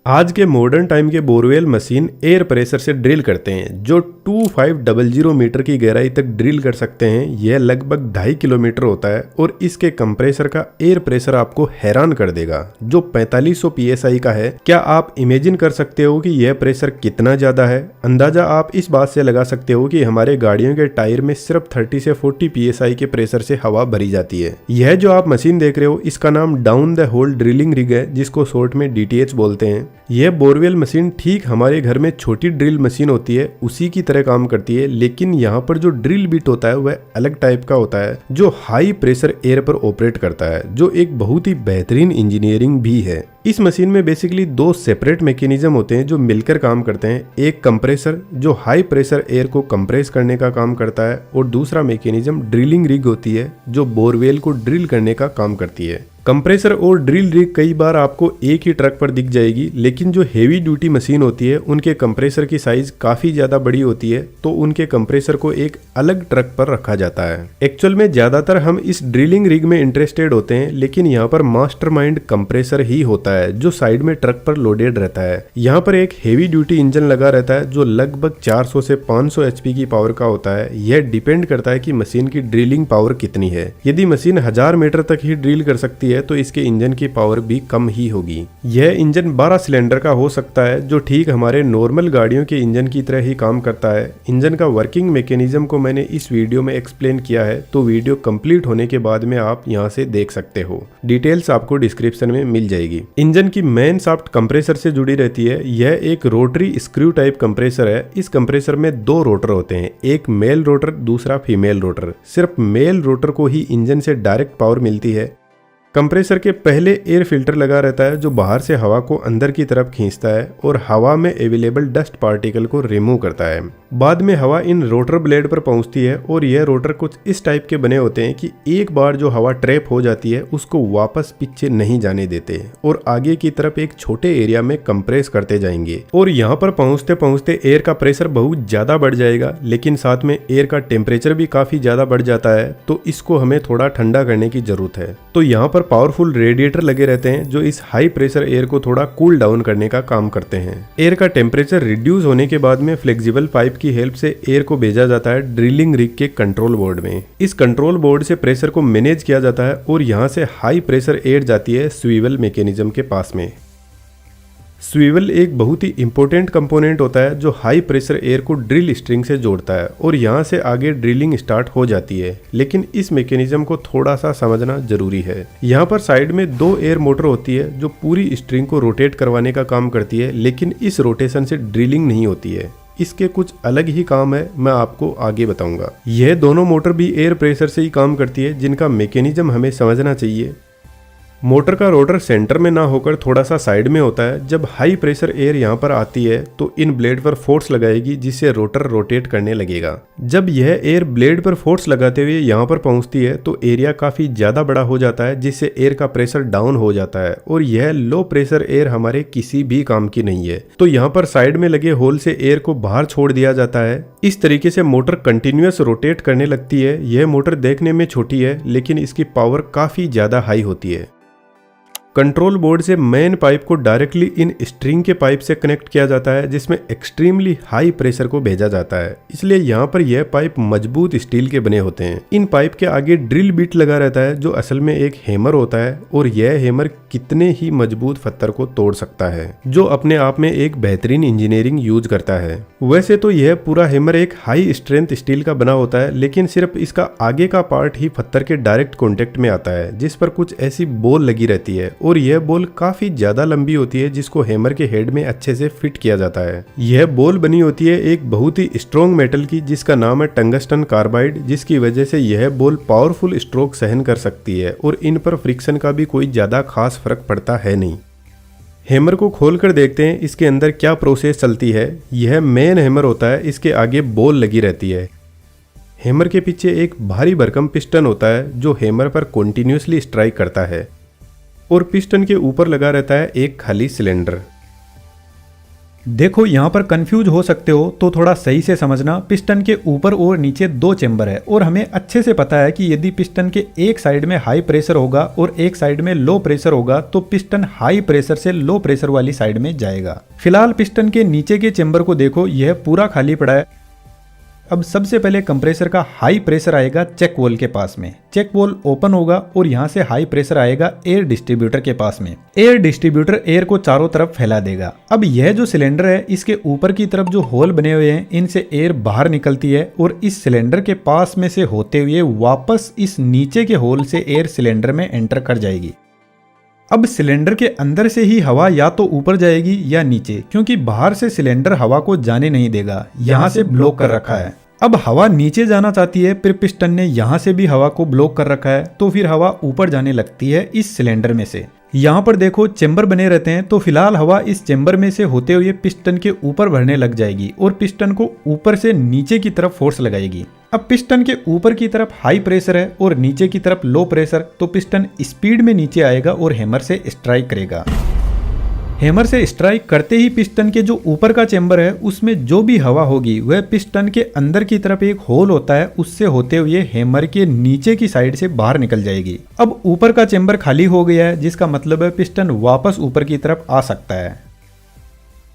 आज के modern time के बोरवेल मशीन एयर प्रेशर से ड्रिल करते हैं जो 2500 मीटर की गहराई तक ड्रिल कर सकते हैं। यह लगभग 2.5 किलोमीटर होता है और इसके कंप्रेसर का एयर प्रेशर आपको हैरान कर देगा जो 4500 psi का है। क्या आप इमेजिन कर सकते हो कि यह प्रेशर कितना ज्यादा है? अंदाजा आप इस बात से लगा सकते हो कि हमारे गाड़ियों के टायर में सिर्फ 30 से 40 psi के प्रेशर से हवा भरी जाती है। यह जो आप मशीन देख रहे हो इसका नाम down the hole drilling rig है, जिसको शॉर्ट में DTH बोलते हैं। यह बोरवेल मशीन ठीक हमारे घर में छोटी ड्रिल मशीन होती है उसी की तरह काम करती है, लेकिन यहाँ पर जो ड्रिल बिट होता है वह अलग टाइप का होता है जो हाई प्रेशर एयर पर ऑपरेट करता है, जो एक बहुत ही बेहतरीन इंजीनियरिंग भी है। इस मशीन में बेसिकली दो सेपरेट मैकेनिज्म होते हैं जो मिलकर काम करते हैं। एक कंप्रेसर जो हाई प्रेशर एयर को कंप्रेस करने का काम करता है और दूसरा मैकेनिज्म ड्रिलिंग रिग होती है जो बोरवेल को ड्रिल करने का काम करती है। कंप्रेसर और ड्रिल रिग कई बार आपको एक ही ट्रक पर दिख जाएगी, लेकिन जो हेवी ड्यूटी मशीन होती है उनके कंप्रेसर की साइज काफी ज्यादा बड़ी होती है, तो उनके कंप्रेसर को एक अलग ट्रक पर रखा जाता है। एक्चुअल में ज्यादातर हम इस ड्रिलिंग रिग में इंटरेस्टेड होते हैं, लेकिन यहाँ पर मास्टरमाइंड कंप्रेसर ही होता है जो साइड में ट्रक पर लोडेड रहता है। यहाँ पर एक हेवी ड्यूटी इंजन लगा रहता है जो लगभग 400 से 500 HP की पावर का होता है। यह डिपेंड करता है कि मशीन की ड्रिलिंग पावर कितनी है। यदि मशीन 1000 मीटर तक ही ड्रिल कर सकती है तो इसके इंजन की पावर भी कम ही होगी। यह इंजन 12 सिलेंडर का हो सकता है जो ठीक हमारे नॉर्मल गाड़ियों के इंजन की तरह ही काम करता है। इंजन का वर्किंग मैकेनिज्म को मैंने इस वीडियो में एक्सप्लेन किया है, तो वीडियो कंप्लीट होने के बाद में आप यहां से देख सकते हो। डिटेल्स आपको डिस्क्रिप्शन में मिल जाएगी। इंजन की मेन शाफ्ट कंप्रेसर से जुड़ी रहती है। यह एक रोटरी स्क्रू टाइप कंप्रेसर है। इस कंप्रेसर में दो रोटर होते हैं, एक मेल रोटर दूसरा फीमेल रोटर। सिर्फ मेल रोटर को ही इंजन से डायरेक्ट पावर मिलती है। कंप्रेसर के पहले एयर फिल्टर लगा रहता है जो बाहर से हवा को अंदर की तरफ खींचता है और हवा में अवेलेबल डस्ट पार्टिकल को रिमूव करता है। बाद में हवा इन रोटर ब्लेड पर पहुंचती है और यह रोटर कुछ इस टाइप के बने होते हैं कि एक बार जो हवा ट्रैप हो जाती है उसको वापस पीछे नहीं जाने देते और आगे की तरफ एक छोटे एरिया में कंप्रेस करते जाएंगे। और यहाँ पर पहुंचते पहुंचते एयर का प्रेशर बहुत ज्यादा बढ़ जाएगा, लेकिन साथ में एयर का टेम्परेचर भी काफी ज्यादा बढ़ जाता है, तो इसको हमें थोड़ा ठंडा करने की जरूरत है। तो यहाँ पर पावरफुल रेडिएटर लगे रहते हैं जो इस हाई प्रेशर एयर को थोड़ा कूल डाउन करने का काम करते हैं। एयर का टेम्परेचर रिड्यूस होने के बाद में फ्लेक्सिबल पाइप की हेल्प से एयर को भेजा जाता है ड्रिलिंग रिग के कंट्रोल बोर्ड में। इस कंट्रोल बोर्ड से प्रेशर को मैनेज किया जाता है और यहाँ से हाई प्रेशर एयर जाती है स्वीवल मैकेनिज्म के पास में। स्वीवल एक बहुत ही इंपॉर्टेंट कंपोनेंट होता है जो हाई प्रेशर एयर को ड्रिल स्ट्रिंग से जोड़ता है और यहाँ से आगे ड्रिलिंग स्टार्ट हो जाती है। लेकिन इस मैकेनिज्म को थोड़ा सा समझना जरूरी है। यहाँ पर साइड में दो एयर मोटर होती है जो पूरी स्ट्रिंग को रोटेट करवाने का काम करती है, लेकिन इस रोटेशन से ड्रिलिंग नहीं होती है। इसके कुछ अलग ही काम है, मैं आपको आगे बताऊंगा। यह दोनों मोटर भी एयर प्रेशर से ही काम करती है, जिनका मैकेनिज्म हमें समझना चाहिए। मोटर का रोटर सेंटर में ना होकर थोड़ा सा साइड में होता है। जब हाई प्रेशर एयर यहाँ पर आती है तो इन ब्लेड पर फोर्स लगाएगी जिससे रोटर रोटेट करने लगेगा। जब यह एयर ब्लेड पर फोर्स लगाते हुए यहाँ पर पहुँचती है तो एरिया काफी ज्यादा बड़ा हो जाता है, जिससे एयर का प्रेशर डाउन हो जाता है और यह लो प्रेशर एयर हमारे किसी भी काम की नहीं है। तो यहाँ पर साइड में लगे होल से एयर को बाहर छोड़ दिया जाता है। इस तरीके से मोटर कंटिन्यूअस रोटेट करने लगती है। यह मोटर देखने में छोटी है लेकिन इसकी पावर काफी ज्यादा हाई होती है। कंट्रोल बोर्ड से मेन पाइप को डायरेक्टली इन स्ट्रिंग के पाइप से कनेक्ट किया जाता है जिसमें एक्सट्रीमली हाई प्रेशर को भेजा जाता है, इसलिए यहाँ पर यह पाइप मजबूत स्टील के बने होते हैं। इन पाइप के आगे ड्रिल बिट लगा रहता है जो असल में एक हैमर होता है और यह हैमर कितने ही मजबूत पत्थर को तोड़ सकता है, जो अपने आप में एक बेहतरीन इंजीनियरिंग यूज करता है। वैसे तो यह पूरा हैमर एक हाई स्ट्रेंथ स्टील का बना होता है, लेकिन सिर्फ इसका आगे का पार्ट ही पत्थर के डायरेक्ट कॉन्टेक्ट में आता है, जिस पर कुछ ऐसी बॉल लगी रहती है और यह बॉल काफी ज्यादा लंबी होती है जिसको हैमर के हेड में अच्छे से फिट किया जाता है। यह बॉल बनी होती है एक बहुत ही स्ट्रॉन्ग मेटल की जिसका नाम है टंगस्टन कार्बाइड, जिसकी वजह से यह बॉल पावरफुल स्ट्रोक सहन कर सकती है और इन पर फ्रिक्शन का भी कोई ज्यादा खास फर्क पड़ता है नहीं। हैमर को खोलकर देखते हैं इसके अंदर क्या प्रोसेस चलती है। यह मेन हैमर होता है, इसके आगे बॉल लगी रहती है। हैमर के पीछे एक भारी भरकम पिस्टन होता है जो हैमर पर कंटिन्यूअसली स्ट्राइक करता है और पिस्टन के ऊपर लगा रहता है एक खाली सिलेंडर। देखो यहाँ पर कंफ्यूज हो सकते हो तो थोड़ा सही से समझना। पिस्टन के ऊपर और नीचे दो चेंबर है और हमें अच्छे से पता है कि यदि पिस्टन के एक साइड में हाई प्रेशर होगा और एक साइड में लो प्रेशर होगा तो पिस्टन हाई प्रेशर से लो प्रेशर वाली साइड में जाएगा। फिलहाल पिस्टन के नीचे के चेंबर को देखो, यह पूरा खाली पड़ा है। अब सबसे पहले कंप्रेसर का हाई प्रेशर आएगा चेक वॉल के पास में। चेक वॉल ओपन होगा और यहाँ से हाई प्रेशर आएगा एयर डिस्ट्रीब्यूटर के पास में। एयर डिस्ट्रीब्यूटर एयर को चारों तरफ फैला देगा। अब यह जो सिलेंडर है, इसके ऊपर की तरफ जो होल बने हुए हैं, इनसे एयर बाहर निकलती है और इस सिलेंडर के पास में से होते हुए वापस इस नीचे के होल से एयर सिलेंडर में एंटर कर जाएगी। अब सिलेंडर के अंदर से ही हवा या तो ऊपर जाएगी या नीचे, क्योंकि बाहर से सिलेंडर हवा को जाने नहीं देगा, यहाँ से ब्लॉक कर रखा है। अब हवा नीचे जाना चाहती है, फिर पिस्टन ने यहाँ से भी हवा को ब्लॉक कर रखा है, तो फिर हवा ऊपर जाने लगती है इस सिलेंडर में से। यहाँ पर देखो चेंबर बने रहते हैं, तो फिलहाल हवा इस चेंबर में से होते हुए पिस्टन के ऊपर भरने लग जाएगी और पिस्टन को ऊपर से नीचे की तरफ फोर्स लगाएगी। अब पिस्टन के ऊपर की तरफ हाई प्रेशर है और नीचे की तरफ लो प्रेशर, तो पिस्टन स्पीड में नीचे आएगा और हैमर से स्ट्राइक करेगा। हैमर से स्ट्राइक करते ही पिस्टन के जो ऊपर का चेंबर है, उसमें जो भी हवा होगी वह पिस्टन के अंदर की तरफ एक होल होता है, उससे होते हुए हैमर के नीचे की साइड से बाहर निकल जाएगी। अब ऊपर का चेंबर खाली हो गया है, जिसका मतलब है पिस्टन वापस ऊपर की तरफ आ सकता है।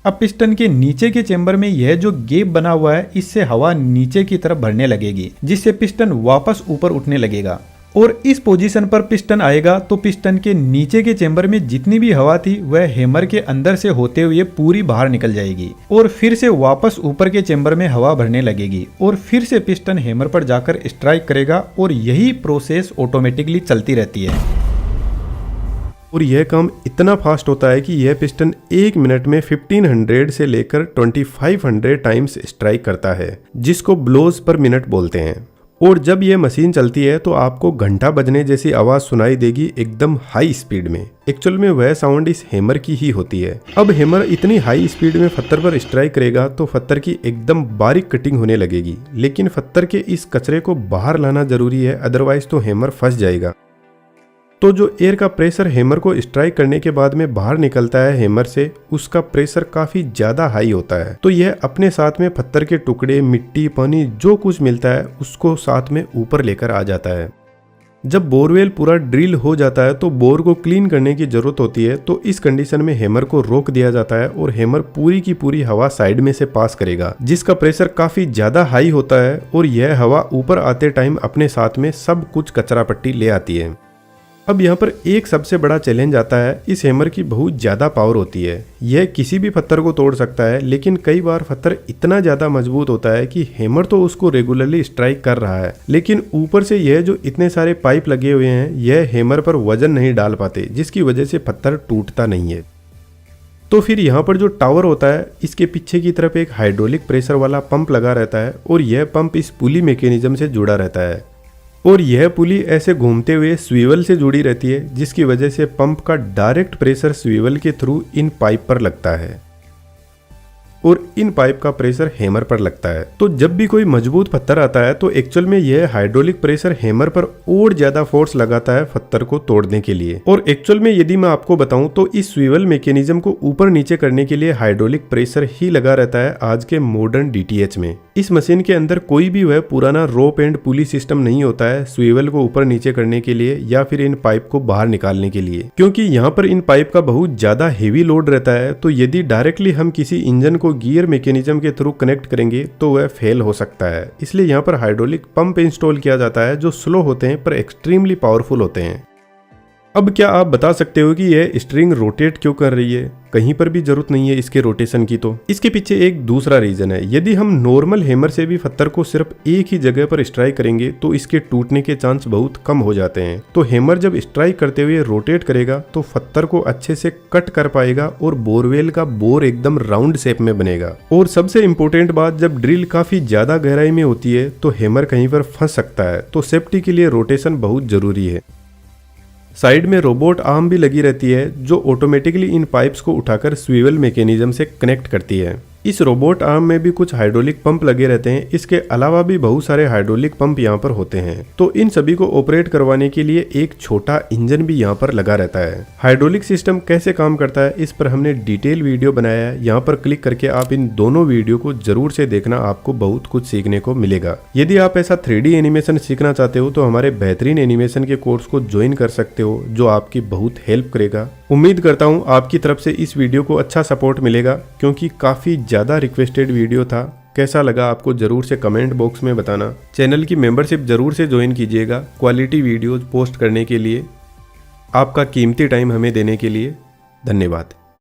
अब पिस्टन के नीचे के चेंबर में यह जो गैप बना हुआ है, इससे हवा नीचे की तरफ भरने लगेगी, जिससे पिस्टन वापस ऊपर उठने लगेगा और इस पोजीशन पर पिस्टन आएगा तो पिस्टन के नीचे के चेंबर में जितनी भी हवा थी वह हैमर के अंदर से होते हुए पूरी बाहर निकल जाएगी और फिर से वापस ऊपर के चेंबर में हवा भरने लगेगी और फिर से पिस्टन हैमर पर जाकर स्ट्राइक करेगा और यही प्रोसेस ऑटोमेटिकली चलती रहती है। और यह काम इतना फास्ट होता है कि यह पिस्टन 1 मिनट में 1500 से लेकर 2500 टाइम्स स्ट्राइक करता है, जिसको ब्लोज पर मिनट बोलते हैं। और जब यह मशीन चलती है तो आपको घंटा बजने जैसी आवाज सुनाई देगी एकदम हाई स्पीड में। एक्चुअल में वह साउंड इस हैमर की ही होती है। अब हैमर इतनी हाई स्पीड में पत्थर पर स्ट्राइक करेगा तो पत्थर की एकदम बारीक कटिंग होने लगेगी, लेकिन पत्थर के इस कचरे को बाहर लाना जरूरी है, अदरवाइज तो हैमर फंस जाएगा। तो जो एयर का प्रेशर हैमर को स्ट्राइक करने के बाद में बाहर निकलता है हैमर से, उसका प्रेशर काफी ज्यादा हाई होता है, तो यह अपने साथ में पत्थर के टुकड़े, मिट्टी, पानी जो कुछ मिलता है उसको साथ में ऊपर लेकर आ जाता है। जब बोरवेल पूरा ड्रिल हो जाता है तो बोर को क्लीन करने की जरूरत होती है, तो इस कंडीशन में हैमर को रोक दिया जाता है और हैमर पूरी की पूरी हवा साइड में से पास करेगा, जिसका प्रेशर काफी ज्यादा हाई होता है और यह हवा ऊपर आते टाइम अपने साथ में सब कुछ कचरा पट्टी ले आती है। अब यहाँ पर एक सबसे बड़ा चैलेंज आता है, इस हैमर की बहुत ज़्यादा पावर होती है। यह किसी भी पत्थर को तोड़ सकता है, लेकिन कई बार पत्थर इतना ज़्यादा मजबूत होता है कि हैमर तो उसको रेगुलरली स्ट्राइक कर रहा है, लेकिन ऊपर से यह जो इतने सारे पाइप लगे हुए हैं, यह हैमर पर वजन नहीं डाल पाते, जिसकी वजह से पत्थर टूटता नहीं है। तो फिर यहाँ पर जो टावर होता है, इसके पीछे की तरफ एक हाइड्रोलिक प्रेशर वाला पंप लगा रहता है और यह पंप इस पुली मैकेनिज्म से जुड़ा रहता है और यह पुली ऐसे घूमते हुए स्वीवल से जुड़ी रहती है, जिसकी वजह से पंप का डायरेक्ट प्रेशर स्वीवल के थ्रू इन पाइप पर लगता है और इन पाइप का प्रेशर हैमर पर लगता है। तो जब भी कोई मजबूत पत्थर आता है तो एक्चुअल में यह हाइड्रोलिक प्रेशर हैमर पर और ज्यादा फोर्स लगाता है पत्थर को तोड़ने के लिए। और एक्चुअल में यदि मैं आपको बताऊं तो इस स्वीवल मैकेनिज्म को ऊपर नीचे करने के लिए हाइड्रोलिक प्रेशर ही लगा रहता है आज के मॉडर्न डीटीएच में। इस मशीन के अंदर कोई भी वह पुराना रोप एंड पुली सिस्टम नहीं होता है स्वीवल को ऊपर नीचे करने के लिए या फिर इन पाइप को बाहर निकालने के लिए, क्योंकि यहाँ पर इन पाइप का बहुत ज्यादा हेवी लोड रहता है। तो यदि डायरेक्टली हम किसी इंजन को गियर मैकेनिज्म के थ्रू कनेक्ट करेंगे तो वह फेल हो सकता है, इसलिए यहाँ पर हाइड्रोलिक पंप इंस्टॉल किया जाता है जो स्लो होते हैं पर एक्सट्रीमली पावरफुल होते हैं। अब क्या आप बता सकते हो कि यह स्ट्रिंग रोटेट क्यों कर रही है? कहीं पर भी जरूरत नहीं है इसके रोटेशन की। तो इसके पीछे एक दूसरा रीजन है। यदि हम नॉर्मल हैमर से भी पत्थर को सिर्फ एक ही जगह पर स्ट्राइक करेंगे तो इसके टूटने के चांस बहुत कम हो जाते हैं। तो हैमर जब स्ट्राइक करते हुए रोटेट करेगा तो पत्थर को अच्छे से कट कर पाएगा और बोरवेल का बोर एकदम राउंड शेप में बनेगा। और सबसे इम्पोर्टेंट बात, जब ड्रिल काफी ज्यादा गहराई में होती है तो हैमर कहीं पर फंस सकता है, तो सेफ्टी के लिए रोटेशन बहुत जरूरी है। साइड में रोबोट आर्म भी लगी रहती है जो ऑटोमेटिकली इन पाइप्स को उठाकर स्वीवल मैकेनिज्म से कनेक्ट करती है। इस रोबोट आर्म में भी कुछ हाइड्रोलिक पंप लगे रहते हैं। इसके अलावा भी बहुत सारे हाइड्रोलिक पंप यहाँ पर होते हैं। तो इन सभी को ऑपरेट करवाने के लिए एक छोटा इंजन भी यहाँ पर लगा रहता है। हाइड्रोलिक सिस्टम कैसे काम करता है इस पर हमने डिटेल वीडियो बनाया है। यहाँ पर क्लिक करके आप इन दोनों वीडियो को जरूर से देखना, आपको बहुत कुछ सीखने को मिलेगा। यदि आप ऐसा 3D एनिमेशन सीखना चाहते हो तो हमारे बेहतरीन एनिमेशन के कोर्स को ज्वाइन कर सकते हो, जो आपकी बहुत हेल्प करेगा। उम्मीद करता हूँ आपकी तरफ से इस वीडियो को अच्छा सपोर्ट मिलेगा, क्योंकि काफी ज्यादा रिक्वेस्टेड वीडियो था। कैसा लगा आपको जरूर से कमेंट बॉक्स में बताना। चैनल की मेंबरशिप जरूर से ज्वाइन कीजिएगा क्वालिटी वीडियोज पोस्ट करने के लिए। आपका कीमती टाइम हमें देने के लिए धन्यवाद।